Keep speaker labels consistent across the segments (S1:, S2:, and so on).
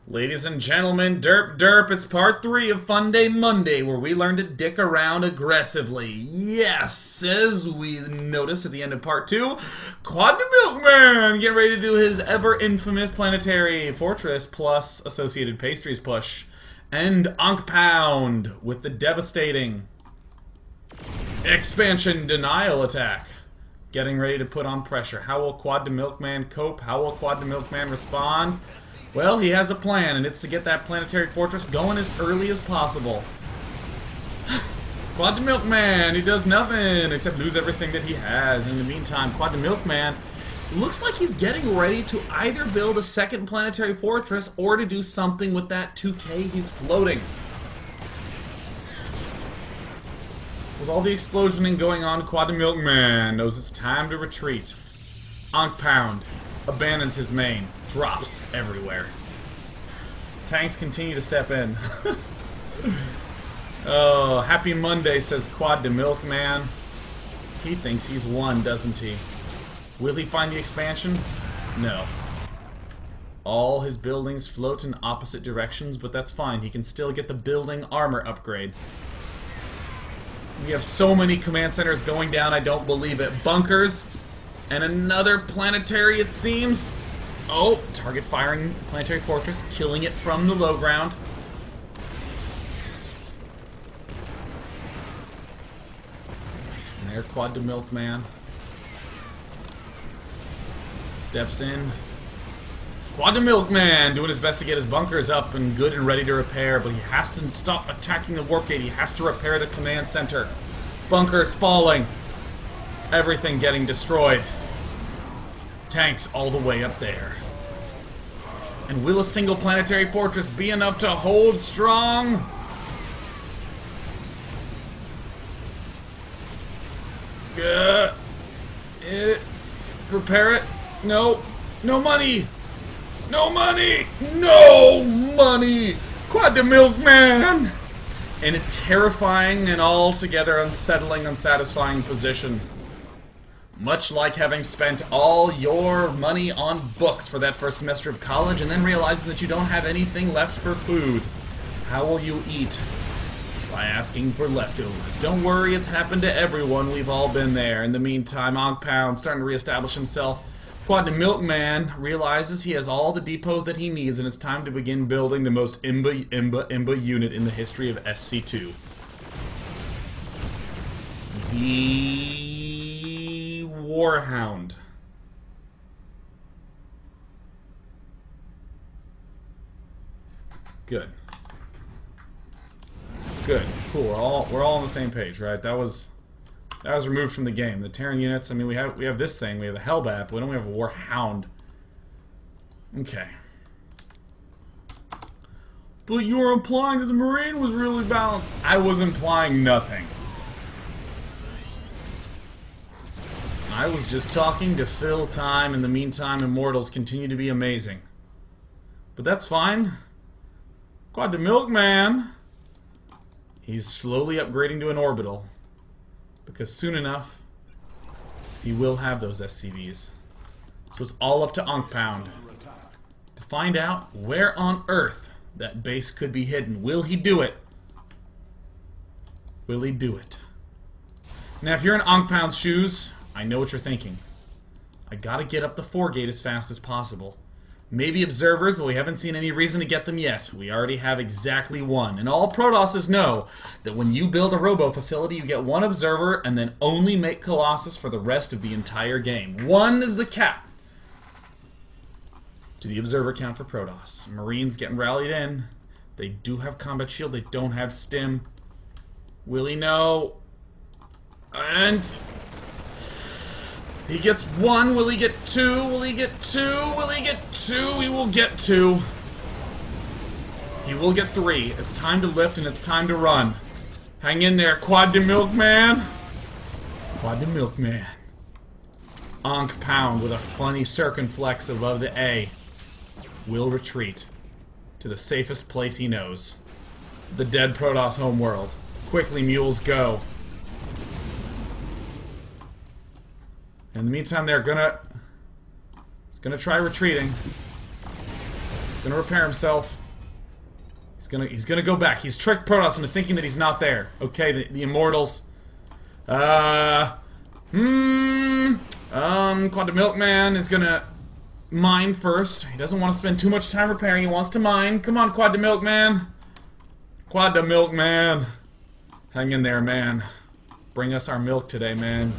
S1: Ladies and gentlemen, derp derp, it's part 3 of Funday Monday, where we learn to dick around aggressively. Yes, as we noticed at the end of part 2, Quad the Milkman get ready to do his ever-infamous planetary fortress plus associated pastries push. And Ankh Pound with the devastating expansion denial attack. Getting ready to put on pressure. How will Quad the Milkman cope? How will Quad the Milkman respond? Well, he has a plan, and it's to get that planetary fortress going as early as possible. Quad the Milkman, he does nothing except lose everything that he has. In the meantime, Quad the Milkman looks like he's getting ready to either build a second planetary fortress or to do something with that 2K he's floating. With all the explosioning going on, Quad the Milkman knows it's time to retreat. Ankh Pound abandons his main. Drops everywhere. Tanks continue to step in. Oh, happy Monday, says Quad the Milkman. He thinks he's won, doesn't he? Will he find the expansion? No. All his buildings float in opposite directions, but that's fine. He can still get the building armor upgrade. We have so many command centers going down, I don't believe it. Bunkers. And another planetary, it seems. Oh, target firing planetary fortress, killing it from the low ground. And there, Quad the Milkman steps in. Quad the Milkman doing his best to get his bunkers up and good and ready to repair, but he has to stop attacking the warp gate. He has to repair the command center. Bunkers falling. Everything getting destroyed. Tanks all the way up there. And will a single planetary fortress be enough to hold strong? Repair it? No. No money! No money! No money! Quad the Milkman! In a terrifying and altogether unsettling, unsatisfying position. Much like having spent all your money on books for that first semester of college and then realizing that you don't have anything left for food. How will you eat? By asking for leftovers. Don't worry, it's happened to everyone. We've all been there. In the meantime, Ankh Pound starting to reestablish himself. Quad the Milkman realizes he has all the depots that he needs and it's time to begin building the most imba unit in the history of SC2. The Warhound. Good. Good. Cool. We're all on the same page, right? That was removed from the game. The Terran units. I mean, we have this thing. We have a Hellbat, but we don't have a Warhound. Okay. But you were implying that the Marine was really balanced. I was implying nothing. I was just talking to fill time. In the meantime, Immortals continue to be amazing. But that's fine. Quad the Milkman. He's slowly upgrading to an orbital. Because soon enough, he will have those SCVs. So it's all up to Ankh Pound to find out where on Earth that base could be hidden. Will he do it? Will he do it? Now, if you're in Ankh Pound's shoes, I know what you're thinking. I gotta get up the 4 gate as fast as possible. Maybe observers, but we haven't seen any reason to get them yet. We already have exactly 1. And all Protosses know that when you build a robo facility, you get 1 observer and then only make Colossus for the rest of the entire game. 1 is the cap to the observer count for Protoss. Marines getting rallied in. They do have combat shield. They don't have stim. Will he know? And he gets 1. Will he get 2? Will he get 2? Will he get 2? He will get 2. He will get 3. It's time to lift and it's time to run. Hang in there, Quad the Milkman. Quad the Milkman. Ankh Pound with a funny circumflex above the A will retreat to the safest place he knows. The dead Protoss homeworld. Quickly, mules, go. In the meantime, it's gonna try retreating. It's gonna repair himself. He's gonna go back. He's tricked Protoss into thinking that he's not there. Okay, the Immortals. Quad the Milkman is gonna mine first. He doesn't want to spend too much time repairing. He wants to mine. Come on, Quad the Milkman. Quad the Milkman. Hang in there, man. Bring us our milk today, man.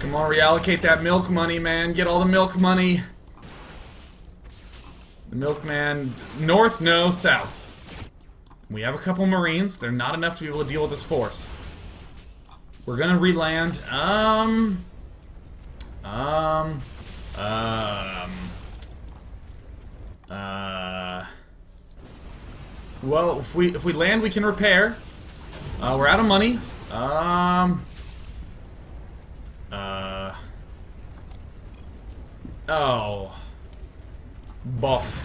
S1: Come on, reallocate that milk money, man. Get all the milk money. The Milkman, north, no, south. We have a couple Marines. They're not enough to be able to deal with this force. We're gonna re-land. Well, if we land, we can repair. We're out of money. Oh. Buff.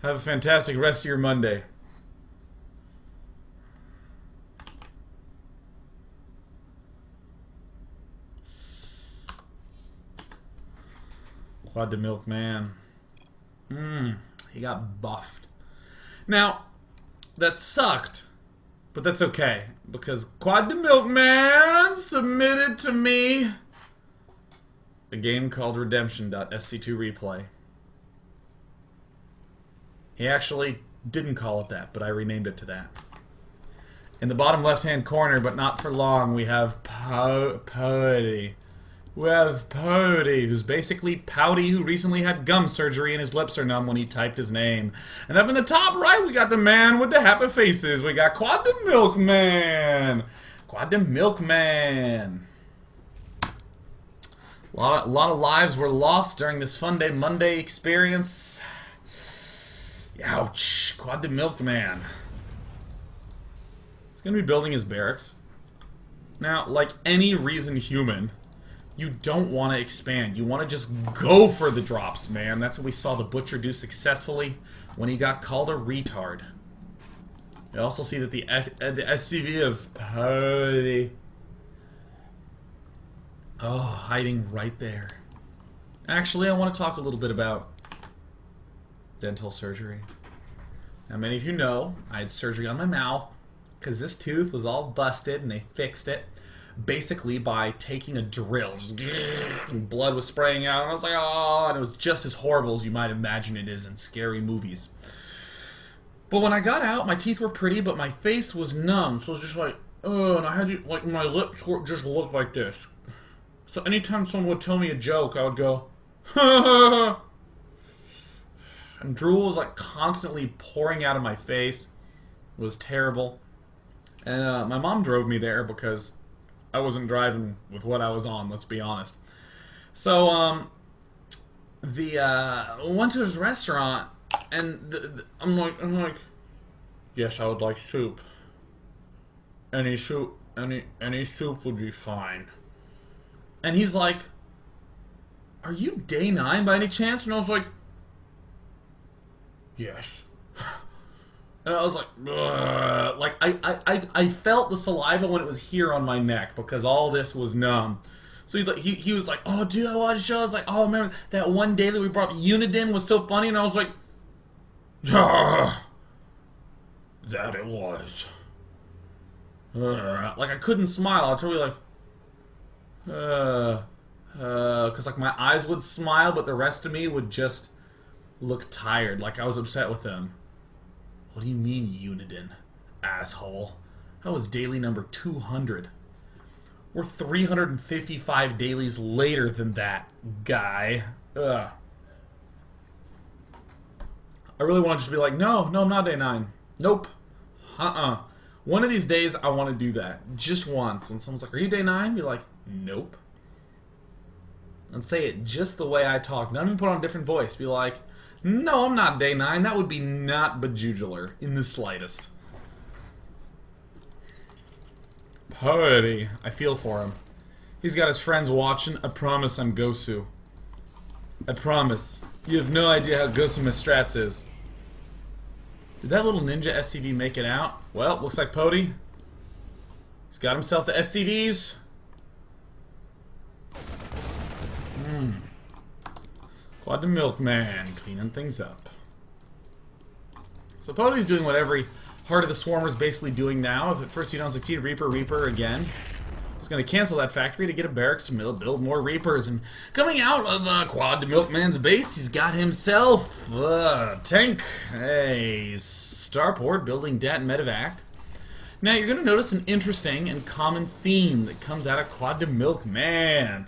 S1: Have a fantastic rest of your Monday. Quad the Milkman. He got buffed. Now, that sucked, but that's okay, because Quad the Milkman submitted to me a game called Redemption.sc2 Replay. He actually didn't call it that, but I renamed it to that. In the bottom left-hand corner, but not for long, we have Pouty. We have Pouty, who's basically Pouty, who recently had gum surgery and his lips are numb when he typed his name. And up in the top right, we got the man with the happy faces. We got Quad the Milkman. Quad the Milkman. A lot of lives were lost during this Funday Monday experience. Ouch. Quad the Milkman. He's gonna be building his barracks. Now, like any reasoned human, you don't want to expand. You want to just go for the drops, man. That's what we saw the Butcher do successfully when he got called a retard. You also see that the SCV of Pouty. Oh, hiding right there. Actually, I want to talk a little bit about dental surgery. Now, many of you know I had surgery on my mouth because this tooth was all busted and they fixed it basically by taking a drill. And blood was spraying out and I was like, oh, and it was just as horrible as you might imagine it is in scary movies. But when I got out, my teeth were pretty, but my face was numb, so it was just like, oh, and I had to, like, my lips just looked like this. So anytime someone would tell me a joke, I would go, ha. And drool was like constantly pouring out of my face. It was terrible. And my mom drove me there because I wasn't driving with what I was on, let's be honest. So, went to his restaurant, and I'm like, yes, I would like soup. Any soup would be fine. And he's like, are you day 9 by any chance? And I was like, yes. And I was like, ugh. Like I felt the saliva when it was here on my neck because all this was numb. So he was like, oh, dude, I watched the show. I was like, oh, remember that one day that we brought up Uniden was so funny? And I was like, that it was. Like I couldn't smile. I was totally like, because like my eyes would smile, but the rest of me would just look tired, like I was upset with him. What do you mean, Uniden, asshole? That was daily number 200. We're 355 dailies later than that, guy. Ugh. I really want to just be like, no, I'm not day 9. Nope. One of these days, I want to do that. Just once. When someone's like, are you day 9? Be like, nope. And say it just the way I talk. Not even put on a different voice. Be like, no, I'm not day 9. That would be not bejugular in the slightest. Pouty. I feel for him. He's got his friends watching. I promise I'm Gosu. I promise. You have no idea how Gosu my strats is. Did that little ninja SCV make it out? Well, looks like Pouty. He's got himself the SCVs. Quad the Milkman, cleaning things up. So Pody's doing what every Heart of the Swarmer's basically doing now. If at first you don't succeed, Reaper again. He's going to cancel that factory to get a barracks to build more Reapers. And coming out of Quad the Milkman's base, he's got himself a tank, a starport building dat and medivac. Now you're going to notice an interesting and common theme that comes out of Quad the Milkman.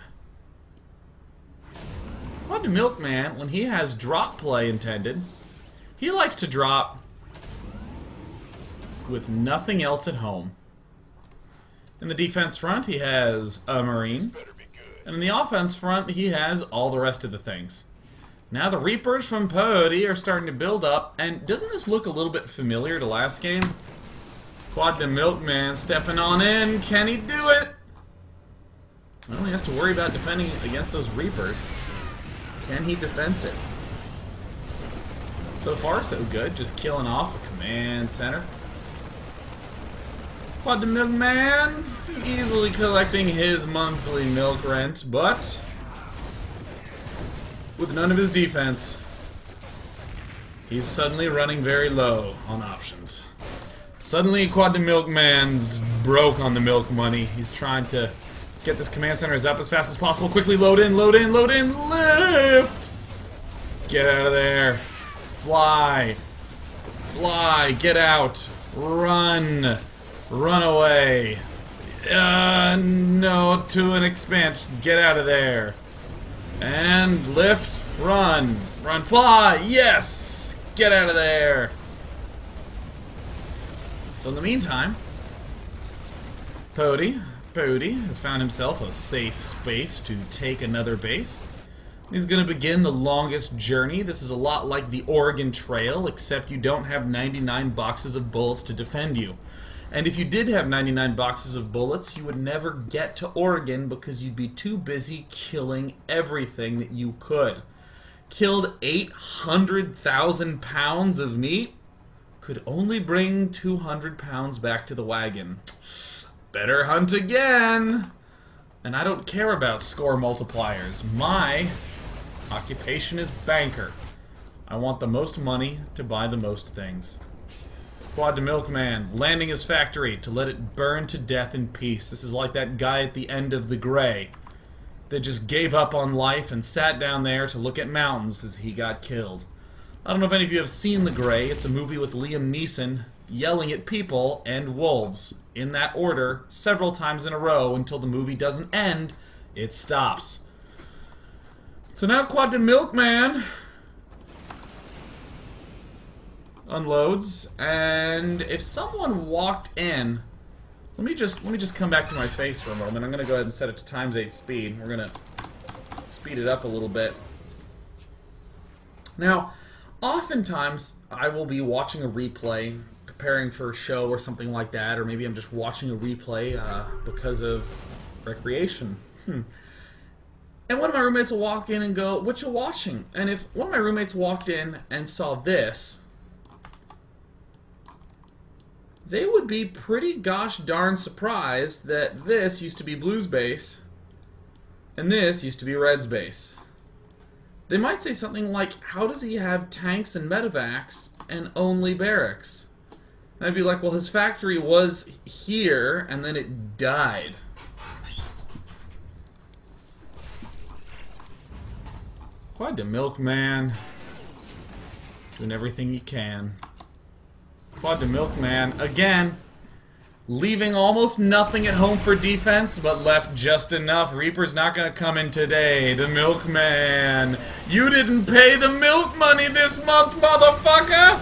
S1: Quad the Milkman, when he has drop play intended, he likes to drop with nothing else at home. In the defense front, he has a Marine. And in the offense front, he has all the rest of the things. Now the Reapers from Pody are starting to build up, and doesn't this look a little bit familiar to last game? Quad the Milkman stepping on in. Can he do it? Well, he has to worry about defending against those Reapers. Can he defense it? So far, so good. Just killing off a command center. Quad the Milkman's easily collecting his monthly milk rent, but with none of his defense, he's suddenly running very low on options. Suddenly, Quad the Milkman's broke on the milk money. He's trying to get this command center up as fast as possible. Quickly load in, load in, load in, lift! Get out of there. Fly. Fly, get out. Run. Run away. No, to an expansion. Get out of there. And lift. Run. Run. Fly. Yes! Get out of there. So in the meantime, Pody has found himself a safe space to take another base. He's going to begin the longest journey. This is a lot like the Oregon Trail, except you don't have 99 boxes of bullets to defend you. And if you did have 99 boxes of bullets, you would never get to Oregon because you'd be too busy killing everything that you could. Killed 800,000 pounds of meat, could only bring 200 pounds back to the wagon. Better hunt again! And I don't care about score multipliers. My occupation is banker. I want the most money to buy the most things. Quad the Milkman, landing his factory to let it burn to death in peace. This is like that guy at the end of The Gray that just gave up on life and sat down there to look at mountains as he got killed. I don't know if any of you have seen The Gray. It's a movie with Liam Neeson yelling at people and wolves, in that order, several times in a row until the movie doesn't end, it stops. So now Quad the Milkman unloads, and if someone walked in, let me just come back to my face for a moment. I'm gonna go ahead and set it to ×8 speed. We're gonna speed it up a little bit. Now, oftentimes I will be watching a replay, preparing for a show or something like that, or maybe I'm just watching a replay because of recreation. And one of my roommates will walk in and go, "What you watching?" And if one of my roommates walked in and saw this, they would be pretty gosh darn surprised that this used to be Blue's base and this used to be Red's base. They might say something like, "How does he have tanks and medivacs and only barracks?" And I'd be like, "Well, his factory was here and then it died." Quad the Milkman, doing everything he can. Quad the Milkman, again, leaving almost nothing at home for defense, but left just enough. Reaper's not gonna come in today. The Milkman, you didn't pay the milk money this month, motherfucker!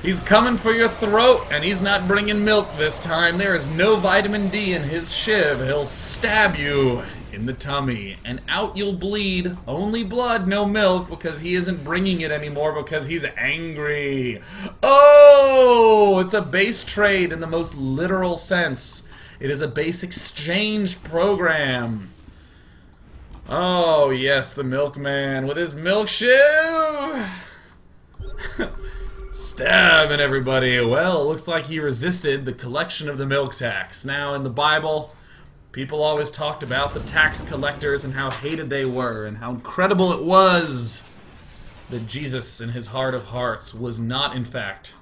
S1: He's coming for your throat, and he's not bringing milk this time. There is no vitamin D in his shiv. He'll stab you in the tummy, and out you'll bleed. Only blood, no milk, because he isn't bringing it anymore because he's angry. Oh, it's a base trade in the most literal sense. It is a base exchange program. Oh, yes, the Milkman with his milk shiv. Stabbing everybody. Well, it looks like he resisted the collection of the milk tax. Now, in the Bible, people always talked about the tax collectors and how hated they were and how incredible it was that Jesus, in his heart of hearts, was not, in fact,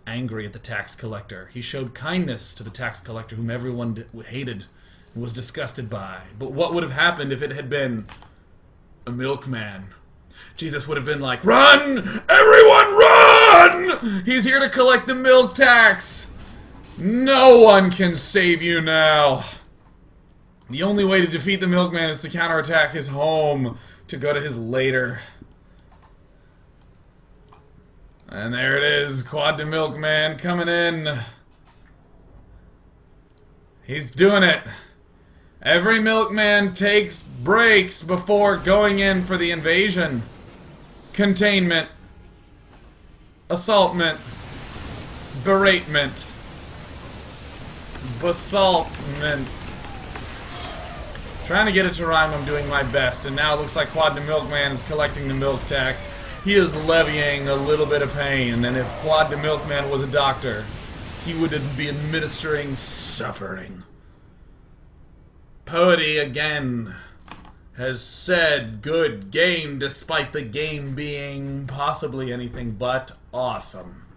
S1: angry at the tax collector. He showed kindness to the tax collector, whom everyone hated and was disgusted by. But what would have happened if it had been a milkman? Jesus would have been like, "Run! Everyone run! He's here to collect the milk tax! No one can save you now!" The only way to defeat the milkman is to counterattack his home, to go to his lair. And there it is, Quad the Milkman coming in. He's doing it. Every milkman takes breaks before going in for the invasion. Containment. Assaultment. Beratement. Basaltment. Trying to get it to rhyme, I'm doing my best. And now it looks like Quad the Milkman is collecting the milk tax. He is levying a little bit of pain, and if Quad the Milkman was a doctor, he would be administering suffering. Poety, again, has said good game, despite the game being possibly anything but awesome.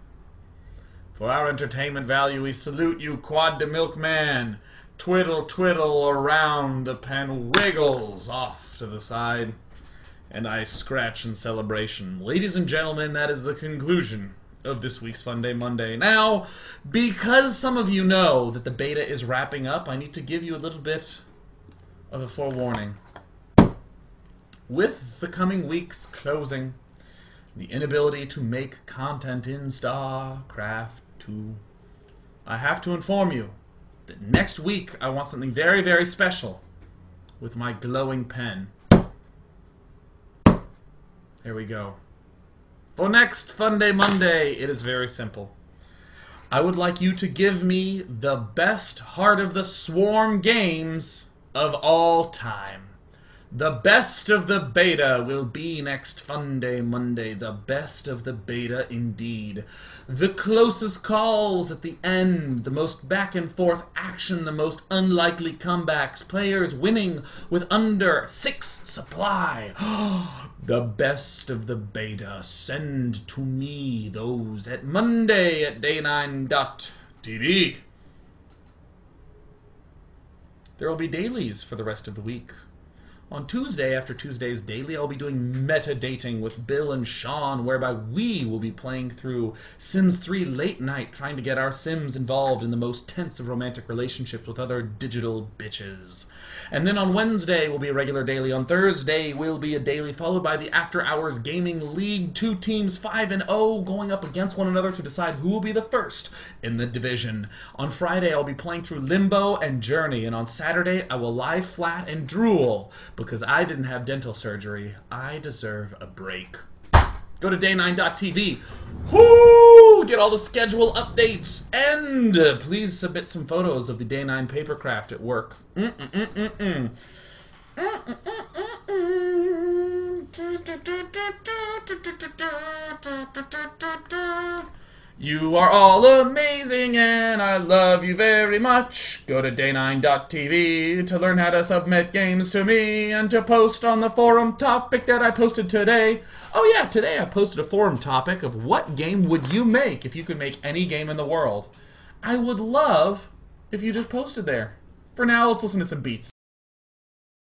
S1: For our entertainment value, we salute you, Quad the Milkman. Twiddle, twiddle around, the pen wiggles off to the side, and I scratch in celebration. Ladies and gentlemen, that is the conclusion of this week's Funday Monday. Now, because some of you know that the beta is wrapping up, I need to give you a little bit of a forewarning. With the coming weeks closing, the inability to make content in StarCraft 2, I have to inform you that next week I want something very, very special with my glowing pen. Here we go. For next Funday Monday, it is very simple. I would like you to give me the best Heart of the Swarm games of all time. The best of the beta will be next Funday Monday. The best of the beta indeed. The closest calls at the end, the most back and forth action, the most unlikely comebacks, players winning with under 6 supply. The best of the beta. Send to me those at Monday at day9.tv. There will be dailies for the rest of the week. On Tuesday, after Tuesday's daily, I'll be doing meta dating with Bill and Sean, whereby we will be playing through Sims 3 late night, trying to get our Sims involved in the most tense of romantic relationships with other digital bitches. And then on Wednesday will be a regular daily. On Thursday will be a daily, followed by the After Hours Gaming League. 2 teams, 5-0, going up against one another to decide who will be the first in the division. On Friday, I'll be playing through Limbo and Journey. And on Saturday, I will lie flat and drool, because I didn't have dental surgery. I deserve a break. Go to day9.tv. Woo! Get all the schedule updates. And please submit some photos of the Day 9 papercraft at work. You are all amazing and I love you very much. Go to day9.tv to learn how to submit games to me and to post on the forum topic that I posted today. Oh yeah, today I posted a forum topic of what game would you make if you could make any game in the world. I would love if you just posted there. For now, let's listen to some beats.